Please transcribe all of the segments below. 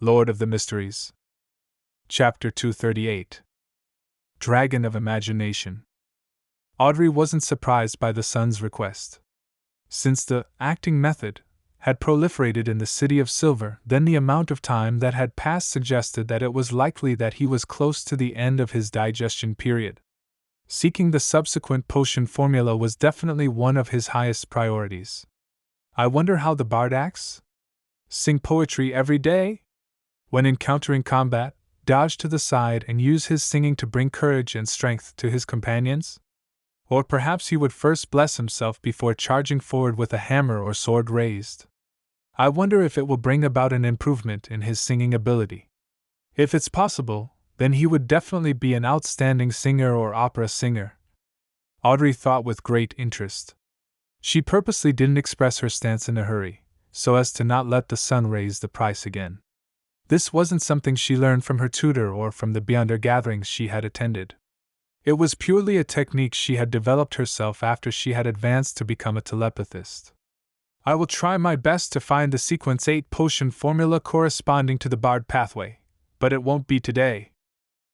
Lord of the Mysteries. Chapter 238. Dragon of Imagination. Audrey wasn't surprised by the son's request. Since the acting method had proliferated in the City of Silver, then the amount of time that had passed suggested that it was likely that he was close to the end of his digestion period. Seeking the subsequent potion formula was definitely one of his highest priorities. I wonder how the bard acts? Sing poetry every day? When encountering combat, dodge to the side and use his singing to bring courage and strength to his companions? Or perhaps he would first bless himself before charging forward with a hammer or sword raised. I wonder if it will bring about an improvement in his singing ability. If it's possible, then he would definitely be an outstanding singer or opera singer. Audrey thought with great interest. She purposely didn't express her stance in a hurry, so as to not let the son raise the price again. This wasn't something she learned from her tutor or from the Beyonder gatherings she had attended. It was purely a technique she had developed herself after she had advanced to become a telepathist. I will try my best to find the Sequence 8 potion formula corresponding to the Bard pathway, but it won't be today.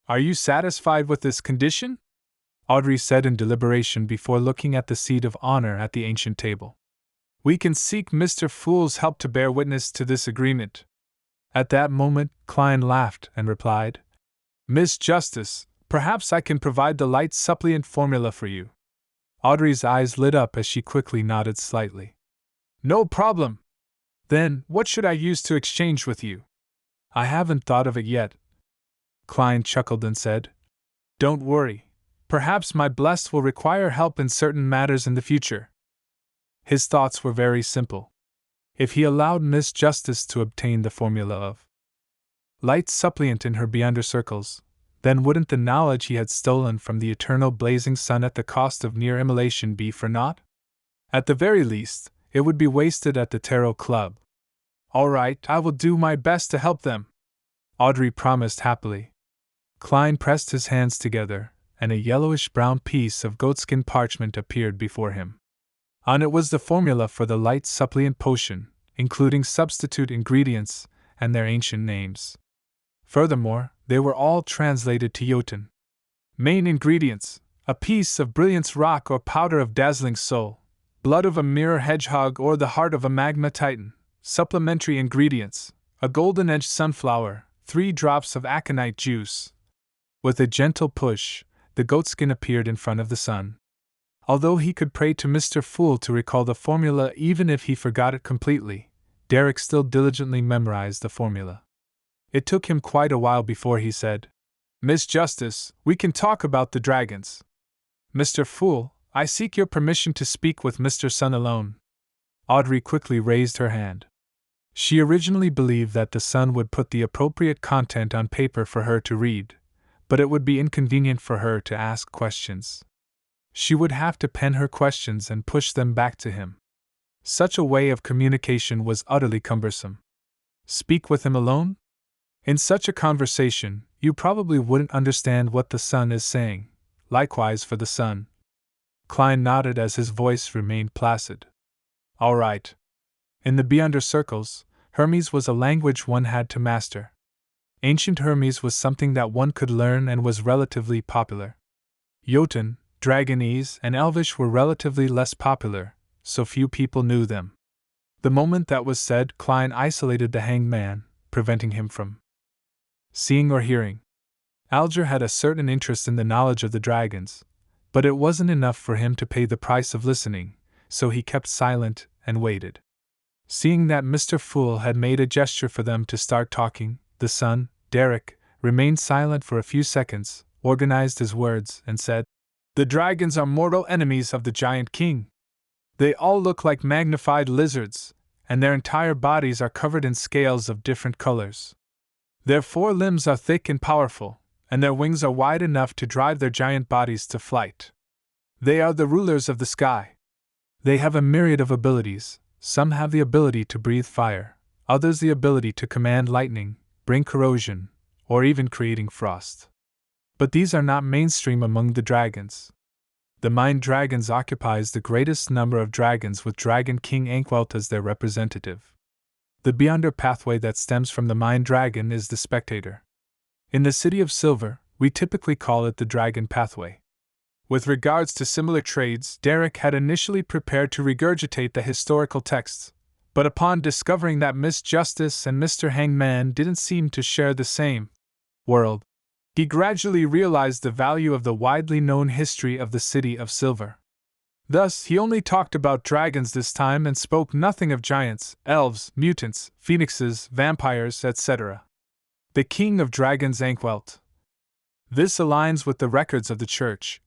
Are you satisfied with this condition? Audrey said in deliberation before looking at the seat of honor at the ancient table. We can seek Mr. Fool's help to bear witness to this agreement. At that moment, Klein laughed and replied, Miss Justice, perhaps I can provide the light supplement formula for you. Audrey's eyes lit up as she quickly nodded slightly. No problem. Then, what should I use to exchange with you? I haven't thought of it yet. Klein chuckled and said, Don't worry. Perhaps my blessed will require help in certain matters in the future. His thoughts were very simple. If he allowed Miss Justice to obtain the formula of light supplement in her Beyonder circles, then wouldn't the knowledge he had stolen from the eternal blazing sun at the cost of near immolation be for naught? At the very least, it would be wasted at the Tarot Club. All right, I will do my best to help them, Audrey promised happily. Klein pressed his hands together, and a yellowish-brown piece of goatskin parchment appeared before him. On it was the formula for the light supplement potion, including substitute ingredients and their ancient names. Furthermore, they were all translated to Jotun. Main ingredients: a piece of brilliance rock or powder of dazzling soul, blood of a mirror hedgehog or the heart of a magma titan. Supplementary ingredients: a golden-edged sunflower, 3 drops of aconite juice. With a gentle push, the goatskin appeared in front of the sun. Although he could pray to Mr. Fool to recall the formula even if he forgot it completely, Derek still diligently memorized the formula. It took him quite a while before he said, Miss Justice, we can talk about the dragons. Mr. Fool, I seek your permission to speak with Mr. Sun alone. Audrey quickly raised her hand. She originally believed that the Sun would put the appropriate content on paper for her to read, but it would be inconvenient for her to ask questions. She would have to pen her questions and push them back to him. Such a way of communication was utterly cumbersome. Speak with him alone? In such a conversation, you probably wouldn't understand what the Sun is saying. Likewise for the Sun. Klein nodded as his voice remained placid. All right. In the Beyonder circles, Hermes was a language one had to master. Ancient Hermes was something that one could learn and was relatively popular. Jotun, Dragonese, and Elvish were relatively less popular, so few people knew them. The moment that was said, Klein isolated the hanged man, preventing him from seeing or hearing. Alger had a certain interest in the knowledge of the dragons, but it wasn't enough for him to pay the price of listening, so he kept silent and waited. Seeing that Mr. Fool had made a gesture for them to start talking, the son, Derek, remained silent for a few seconds, organized his words, and said, The dragons are mortal enemies of the Giant King. They all look like magnified lizards, and their entire bodies are covered in scales of different colors. Their 4 limbs are thick and powerful, and their wings are wide enough to drive their giant bodies to flight. They are the rulers of the sky. They have a myriad of abilities. Some have the ability to breathe fire, others the ability to command lightning, bring corrosion, or even creating frost. But these are not mainstream among the dragons. The Mind Dragons occupies the greatest number of dragons with Dragon King Ankwelt as their representative. The beyonder pathway that stems from the mind dragon is the spectator. In the City of Silver, we typically call it the dragon pathway. With regards to similar trades, Derek had initially prepared to regurgitate the historical texts, but upon discovering that Miss Justice and Mr. Hangman didn't seem to share the same world, he gradually realized the value of the widely known history of the City of Silver. Thus, he only talked about dragons this time and spoke nothing of giants, elves, mutants, phoenixes, vampires, etc. The King of Dragons Ankwelt. This aligns with the records of the church.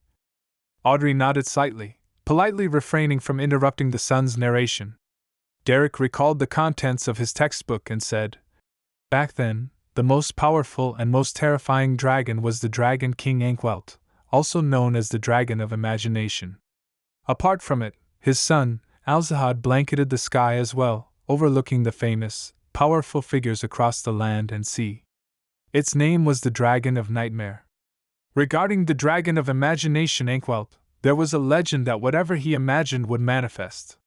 Audrey nodded slightly, politely refraining from interrupting the son's narration. Derek recalled the contents of his textbook and said, "Back then, the most powerful and most terrifying dragon was the Dragon King Ankwelt, also known as the Dragon of Imagination. Apart from it, his son, Alzahad, blanketed the sky as well, overlooking the famous, powerful figures across the land and sea. Its name was the Dragon of Nightmare. Regarding the Dragon of Imagination Ankwelt, there was a legend that whatever he imagined would manifest.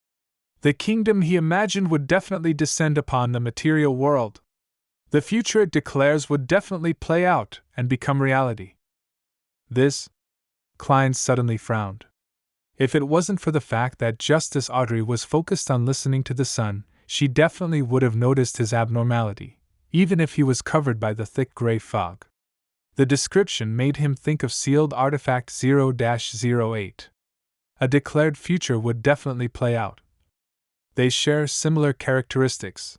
The kingdom he imagined would definitely descend upon the material world. The future, it declares, would definitely play out and become reality." This? Klein suddenly frowned. If it wasn't for the fact that Justice Audrey was focused on listening to the son, she definitely would have noticed his abnormality, even if he was covered by the thick gray fog. The description made him think of sealed artifact 0-08. A declared future would definitely play out. They share similar characteristics.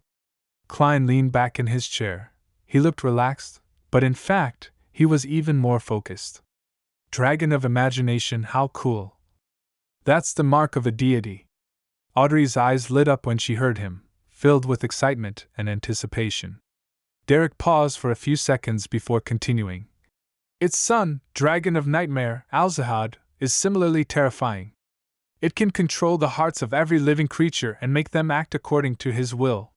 Klein leaned back in his chair. He looked relaxed, but in fact, he was even more focused. Dragon of Imagination, how cool. That's the mark of a deity. Audrey's eyes lit up when she heard him, filled with excitement and anticipation. Derek paused for a few seconds before continuing. Its son, Dragon of Nightmare, Alzahad, is similarly terrifying. It can control the hearts of every living creature and make them act according to his will.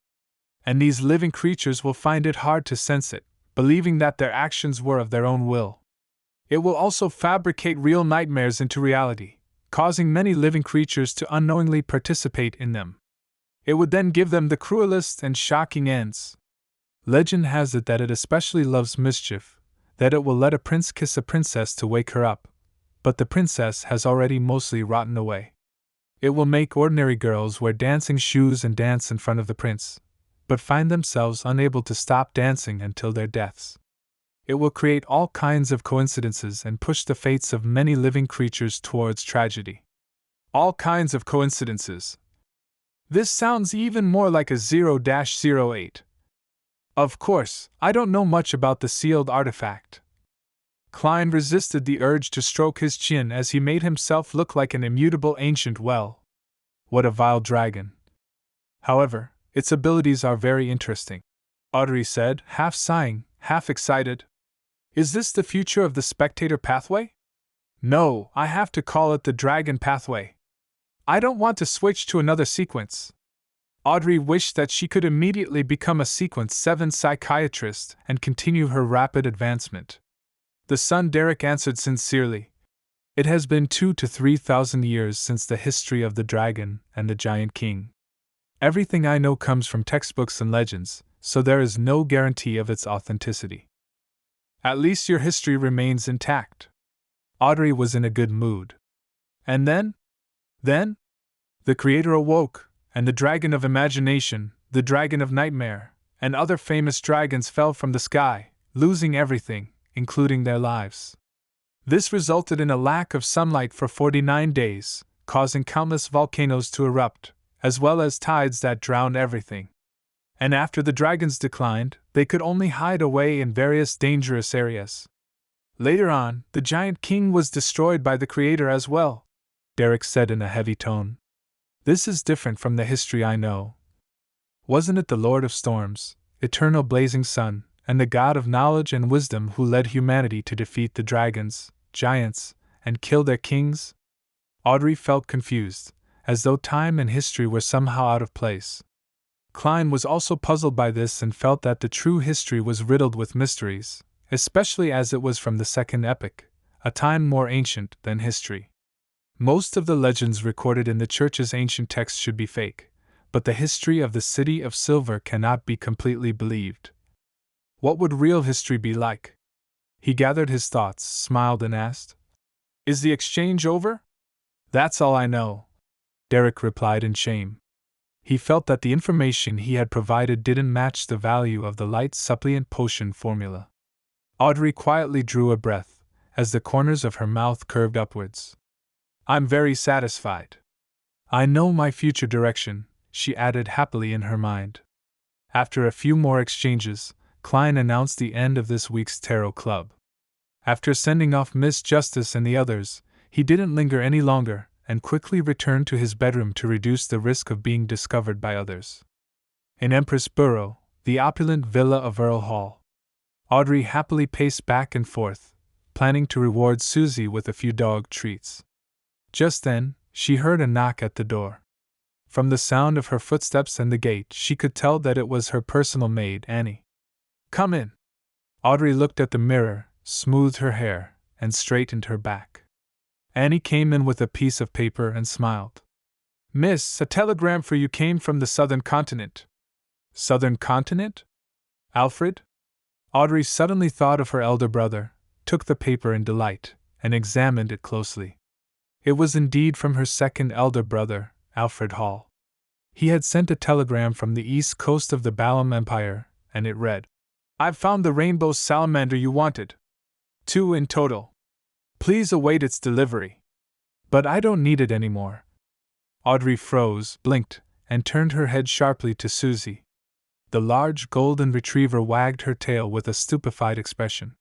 And these living creatures will find it hard to sense it, believing that their actions were of their own will. It will also fabricate real nightmares into reality, causing many living creatures to unknowingly participate in them. It would then give them the cruelest and shocking ends. Legend has it that it especially loves mischief, that it will let a prince kiss a princess to wake her up, but the princess has already mostly rotten away. It will make ordinary girls wear dancing shoes and dance in front of the prince, but find themselves unable to stop dancing until their deaths. It will create all kinds of coincidences and push the fates of many living creatures towards tragedy. All kinds of coincidences. This sounds even more like a 0-08. Of course, I don't know much about the sealed artifact. Klein resisted the urge to stroke his chin as he made himself look like an immutable ancient well. What a vile dragon. However, its abilities are very interesting, Audrey said, half sighing, half excited. Is this the future of the spectator pathway? No, I have to call it the dragon pathway. I don't want to switch to another sequence. Audrey wished that she could immediately become a Sequence 7 psychiatrist and continue her rapid advancement. The son Derek answered sincerely. It has been 2,000 to 3,000 years since the history of the dragon and the giant king. Everything I know comes from textbooks and legends, so there is no guarantee of its authenticity. At least your history remains intact. Audrey was in a good mood. And then? The creator awoke, and the Dragon of Imagination, the Dragon of Nightmare, and other famous dragons fell from the sky, losing everything, including their lives. This resulted in a lack of sunlight for 49 days, causing countless volcanoes to erupt, as well as tides that drowned everything. And after the dragons declined, they could only hide away in various dangerous areas. Later on, the giant king was destroyed by the creator as well, Derek said in a heavy tone. This is different from the history I know. Wasn't it the Lord of Storms, eternal blazing sun, and the God of knowledge and wisdom who led humanity to defeat the dragons, giants, and kill their kings? Audrey felt confused, as though time and history were somehow out of place. Klein was also puzzled by this and felt that the true history was riddled with mysteries, especially as it was from the Second Epoch, a time more ancient than history. Most of the legends recorded in the Church's ancient texts should be fake, but the history of the City of Silver cannot be completely believed. What would real history be like? He gathered his thoughts, smiled, and asked, "Is the exchange over?" "That's all I know," Derek replied in shame. He felt that the information he had provided didn't match the value of the light supplement potion formula. Audrey quietly drew a breath, as the corners of her mouth curved upwards. "I'm very satisfied. I know my future direction," she added happily in her mind. After a few more exchanges, Klein announced the end of this week's Tarot Club. After sending off Miss Justice and the others, he didn't linger any longer, and quickly returned to his bedroom to reduce the risk of being discovered by others. In Empress Borough, the opulent villa of Earl Hall, Audrey happily paced back and forth, planning to reward Susie with a few dog treats. Just then, she heard a knock at the door. From the sound of her footsteps and the gate, she could tell that it was her personal maid, Annie. "Come in." Audrey looked at the mirror, smoothed her hair, and straightened her back. Annie came in with a piece of paper and smiled. "Miss, a telegram for you came from the southern continent." "Southern continent? Alfred?" Audrey suddenly thought of her elder brother, took the paper in delight, and examined it closely. It was indeed from her second elder brother, Alfred Hall. He had sent a telegram from the east coast of the Balam Empire, and it read, "I've found the rainbow salamander you wanted. 2 in total. Please await its delivery." "But I don't need it anymore." Audrey froze, blinked, and turned her head sharply to Susie. The large golden retriever wagged her tail with a stupefied expression.